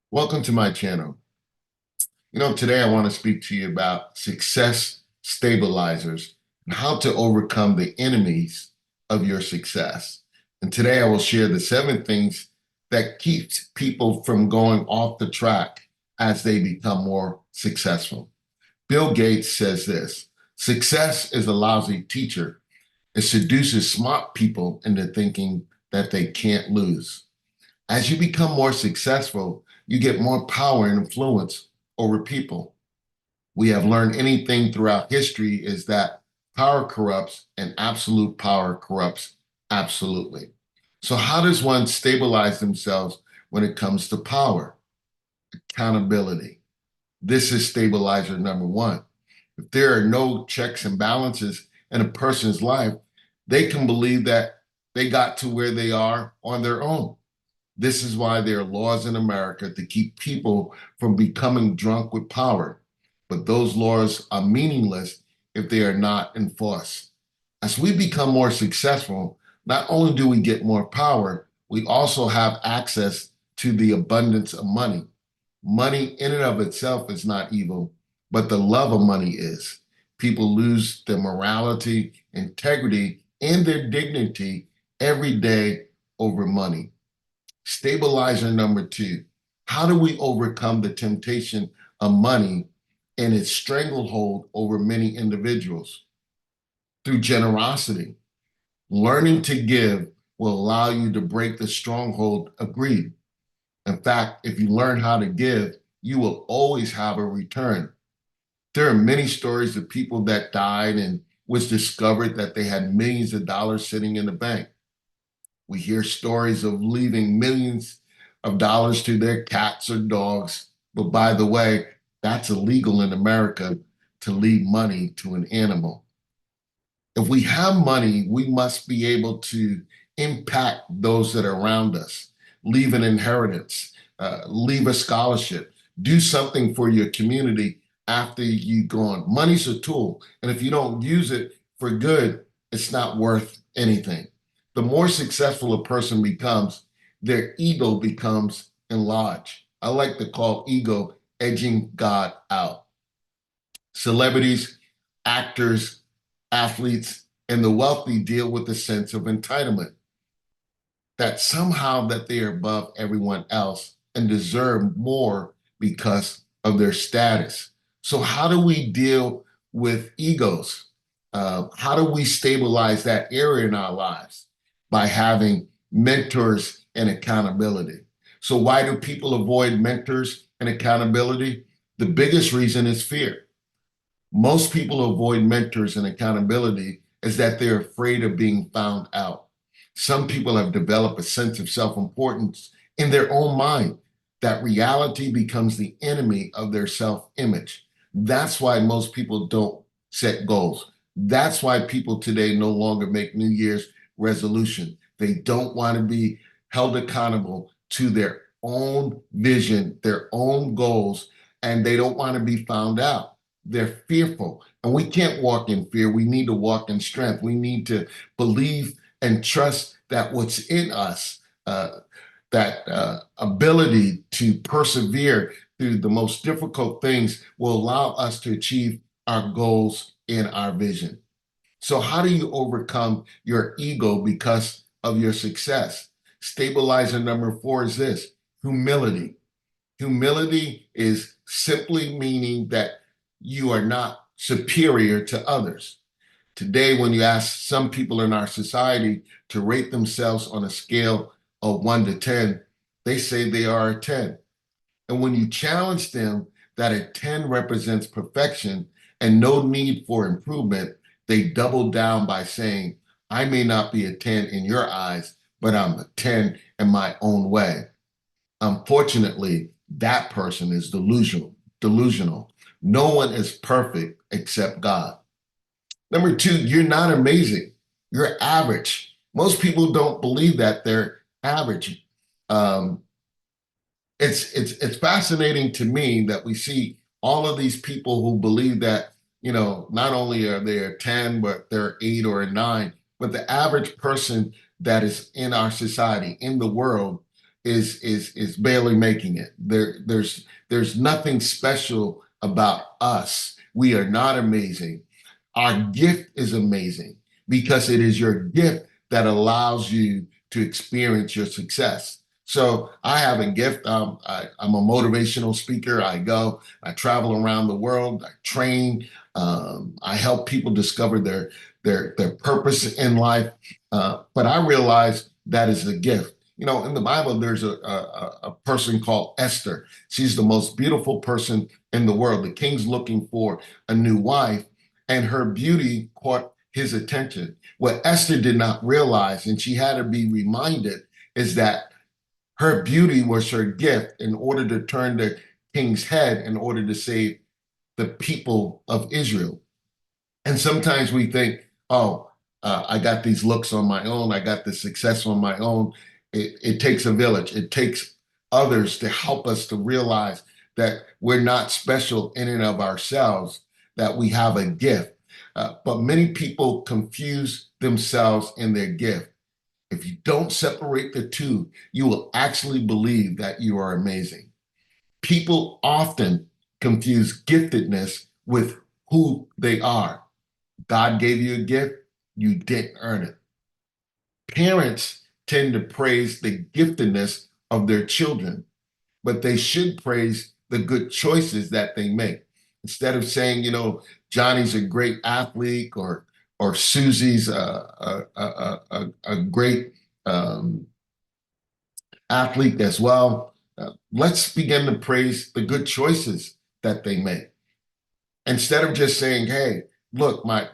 Welcome to my channel. Today I want to speak to you about success stabilizers and how to overcome the enemies of your success. And today I will share the 7 things that keeps people from going off the track as they become more successful. Bill Gates says this: success is a lousy teacher. It seduces smart people into thinking that they can't lose. As you become more successful, you get more power and influence over people. We have learned anything throughout history is that power corrupts and absolute power corrupts absolutely. So, how does one stabilize themselves when it comes to power? Accountability. This is stabilizer number one. If there are no checks and balances in a person's life, they can believe that they got to where they are on their own. This is why there are laws in America to keep people from becoming drunk with power. But those laws are meaningless if they are not enforced. As we become more successful, not only do we get more power, we also have access to the abundance of money. Money in and of itself is not evil, but the love of money is. People lose their morality, integrity, and their dignity every day over money. Stabilizer number two: how do we overcome the temptation of money and its stranglehold over many individuals? Through generosity. Learning to give will allow you to break the stronghold of greed. In fact, if you learn how to give, you will always have a return. There are many stories of people that died and was discovered that they had millions of dollars sitting in the bank. We hear stories of leaving millions of dollars to their cats or dogs. But by the way, that's illegal in America to leave money to an animal. If we have money, we must be able to impact those that are around us, leave an inheritance, leave a scholarship, do something for your community after you've gone. Money's a tool. And if you don't use it for good, it's not worth anything. The more successful a person becomes, their ego becomes enlarged. I like to call ego edging God out. Celebrities, actors, athletes, and the wealthy deal with the sense of entitlement, that somehow that they are above everyone else and deserve more because of their status. So how do we deal with egos? How do we stabilize that area in our lives? By having mentors and accountability. So why do people avoid mentors and accountability? The biggest reason is fear. Most people avoid mentors and accountability is that they're afraid of being found out. Some people have developed a sense of self-importance in their own mind, that reality becomes the enemy of their self-image. That's why most people don't set goals. That's why people today no longer make New Year's resolution. They don't want to be held accountable to their own vision, their own goals, and they don't want to be found out. They're fearful. And we can't walk in fear. We need to walk in strength. We need to believe and trust that what's in us, that ability to persevere through the most difficult things, will allow us to achieve our goals and our vision. So, how do you overcome your ego because of your success? Stabilizer number four is this: humility. Humility is simply meaning that you are not superior to others. Today, when you ask some people in our society to rate themselves on a scale of 1 to 10, they say they are a 10. And when you challenge them that a 10 represents perfection and no need for improvement, they double down by saying, I may not be a 10 in your eyes, but I'm a 10 in my own way. Unfortunately, that person is delusional. Delusional. No one is perfect except God. Number two, you're not amazing. You're average. Most people don't believe that they're average. Um, it's fascinating to me that we see all of these people who believe that, not only are they a 10, but they're 8 or a 9, but the average person that is in our society, in the world, is barely making it. There's nothing special about us. We are not amazing. Our gift is amazing because it is your gift that allows you to experience your success. So I have a gift. I'm a motivational speaker. I travel around the world. I train. I help people discover their purpose in life. But I realize that is a gift. You know, in the Bible, there's a person called Esther. She's the most beautiful person in the world. The king's looking for a new wife, and her beauty caught his attention. What Esther did not realize, and she had to be reminded, is that her beauty was her gift in order to turn the king's head in order to save the people of Israel. And sometimes we think, oh, I got these looks on my own. I got this success on my own. It takes a village. It takes others to help us to realize that we're not special in and of ourselves, that we have a gift. But many people confuse themselves in their gift. If you don't separate the two, you will actually believe that you are amazing. People often confuse giftedness with who they are. God gave you a gift, you didn't earn it. Parents tend to praise the giftedness of their children, but they should praise the good choices that they make. Instead of saying, you know, Johnny's a great athlete or Susie's a great athlete as well, let's begin to praise the good choices that they make. Instead of just saying, hey, look, my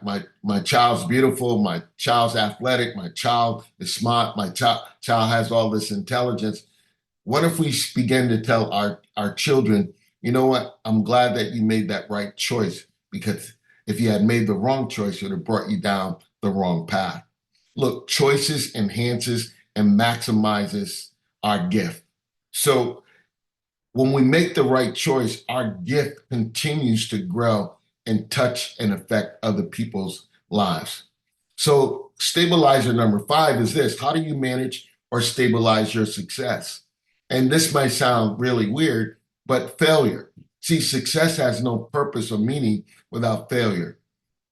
child's beautiful, my child's athletic, my child is smart, my child has all this intelligence. What if we begin to tell our children, you know what, I'm glad that you made that right choice, because if you had made the wrong choice, it would have brought you down the wrong path. Look, choices enhances and maximizes our gift. So when we make the right choice, our gift continues to grow and touch and affect other people's lives. So stabilizer number 5 is this: how do you manage or stabilize your success? And this might sound really weird, but failure. See, success has no purpose or meaning without failure.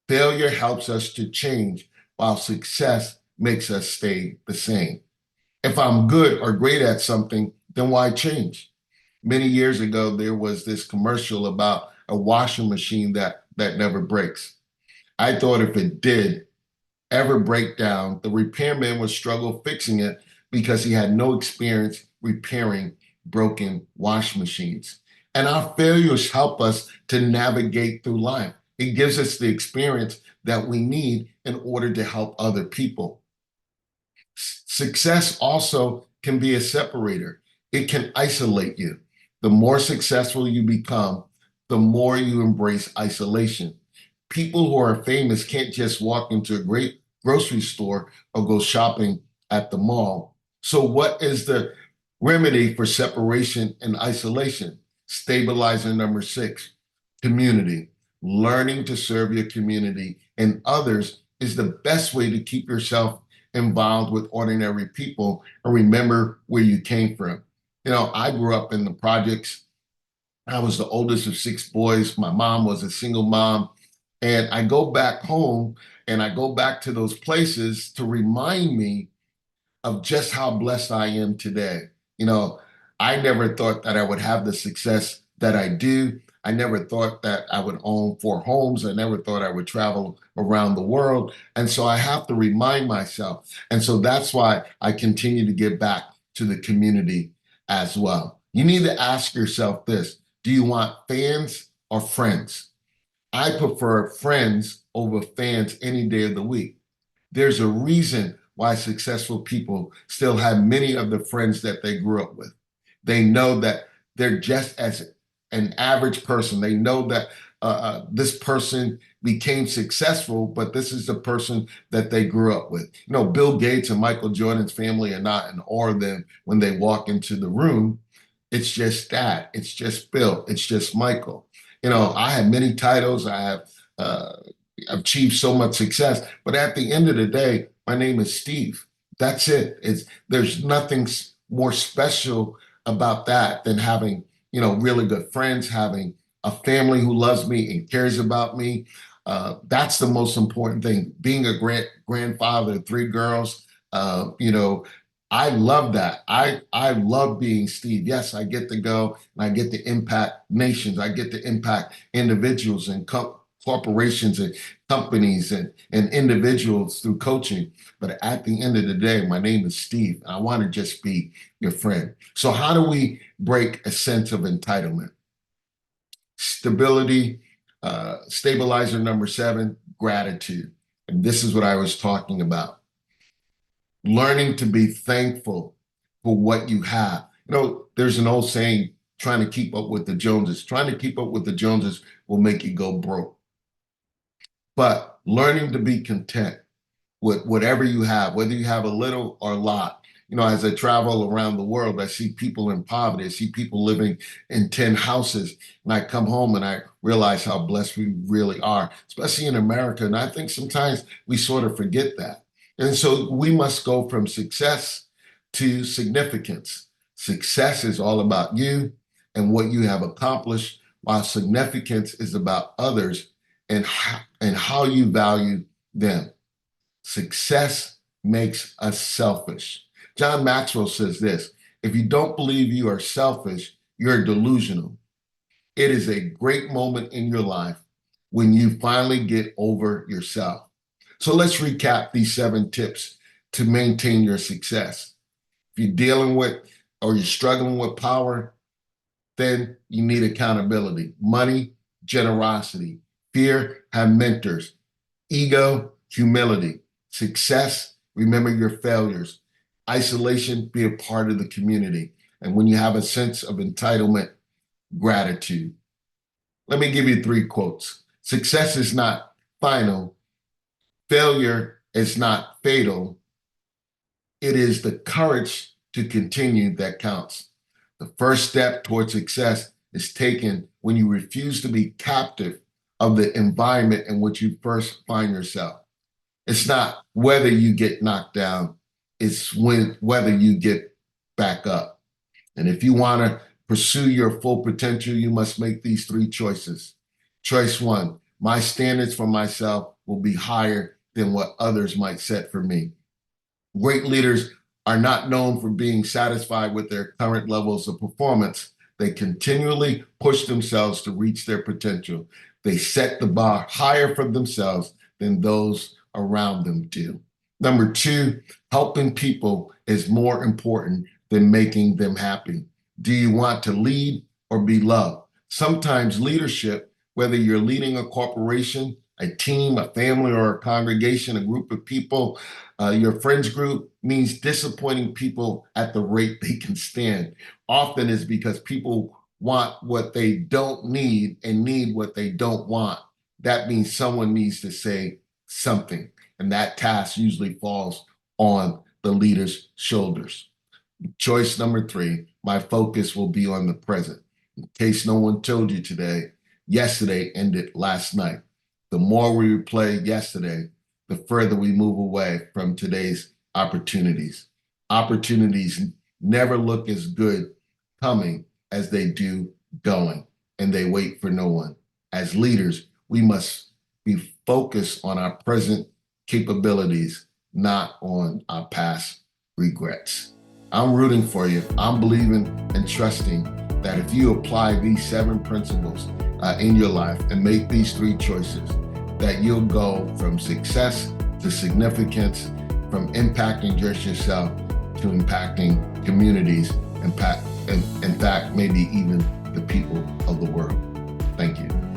Failure helps us to change, while success makes us stay the same. If I'm good or great at something, then why change? Many years ago, there was this commercial about a washing machine that never breaks. I thought if it did ever break down, the repairman would struggle fixing it because he had no experience repairing broken wash machines. And our failures help us to navigate through life. It gives us the experience that we need in order to help other people. Success also can be a separator. It can isolate you. The more successful you become, the more you embrace isolation. People who are famous can't just walk into a great grocery store or go shopping at the mall. So what is the remedy for separation and isolation? Stabilizer number 6, community. Learning to serve your community and others is the best way to keep yourself involved with ordinary people and remember where you came from. You know, I grew up in the projects. I was the oldest of 6 boys. My mom was a single mom. And I go back home and I go back to those places to remind me of just how blessed I am today. You know, I never thought that I would have the success that I do. I never thought that I would own 4 homes. I never thought I would travel around the world. And so I have to remind myself. And so that's why I continue to give back to the community as well. You need to ask yourself this: do you want fans or friends? I prefer friends over fans any day of the week. There's a reason why successful people still have many of the friends that they grew up with. They know that they're just as an average person. They know that this person became successful, but this is the person that they grew up with. You know, Bill Gates and Michael Jordan's family are not in awe of them when they walk into the room. It's just that. It's just Bill. It's just Michael. You know, I have many titles. I have achieved so much success, but at the end of the day, my name is Steve. That's it. There's nothing more special about that than having, really good friends, having a family who loves me and cares about me. That's the most important thing. Being a grandfather, three girls, I love that. I love being Steve. Yes, I get to go and I get to impact nations. I get to impact individuals and corporations and companies and individuals through coaching. But at the end of the day, my name is Steve. I want to just be your friend. So how do we break a sense of entitlement? Stability, stabilizer number 7, gratitude. And this is what I was talking about. Learning to be thankful for what you have. There's an old saying, trying to keep up with the Joneses. Trying to keep up with the Joneses will make you go broke. But learning to be content with whatever you have, whether you have a little or a lot. As I travel around the world, I see people in poverty. I see people living in 10 houses. And I come home and I realize how blessed we really are, especially in America. And I think sometimes we sort of forget that. And so we must go from success to significance. Success is all about you and what you have accomplished, while significance is about others and how you value them. Success makes us selfish. John Maxwell says this: if you don't believe you are selfish, you're delusional. It is a great moment in your life when you finally get over yourself. So let's recap these 7 tips to maintain your success. If you're dealing with or you're struggling with power, then you need accountability. Money, generosity. Fear, have mentors. Ego, humility. Success, remember your failures. Isolation, be a part of the community. And when you have a sense of entitlement, gratitude. Let me give you 3 quotes. Success is not final. Failure is not fatal. It is the courage to continue that counts. The first step towards success is taken when you refuse to be captive of the environment in which you first find yourself. It's not whether you get knocked down, it's whether you get back up. And if you want to pursue your full potential, you must make these 3 choices. Choice 1, my standards for myself will be higher than what others might set for me. Great leaders are not known for being satisfied with their current levels of performance. They continually push themselves to reach their potential. They set the bar higher for themselves than those around them do. Number 2, helping people is more important than making them happy. Do you want to lead or be loved? Sometimes leadership, whether you're leading a corporation, a team, a family, or a congregation, a group of people, your friends group, means disappointing people at the rate they can stand. Often it's because people want what they don't need and need what they don't want. That means someone needs to say something, and that task usually falls on the leader's shoulders. Choice number 3, my focus will be on the present. In case no one told you today, yesterday ended last night. The more we replay yesterday, the further we move away from today's opportunities. Opportunities never look as good coming as they do going, and they wait for no one. As leaders, we must be focused on our present capabilities, not on our past regrets. I'm rooting for you. I'm believing and trusting that if you apply these 7 principles in your life and make these 3 choices, that you'll go from success to significance, from impacting just yourself to impacting communities, in fact, maybe even the people of the world. Thank you.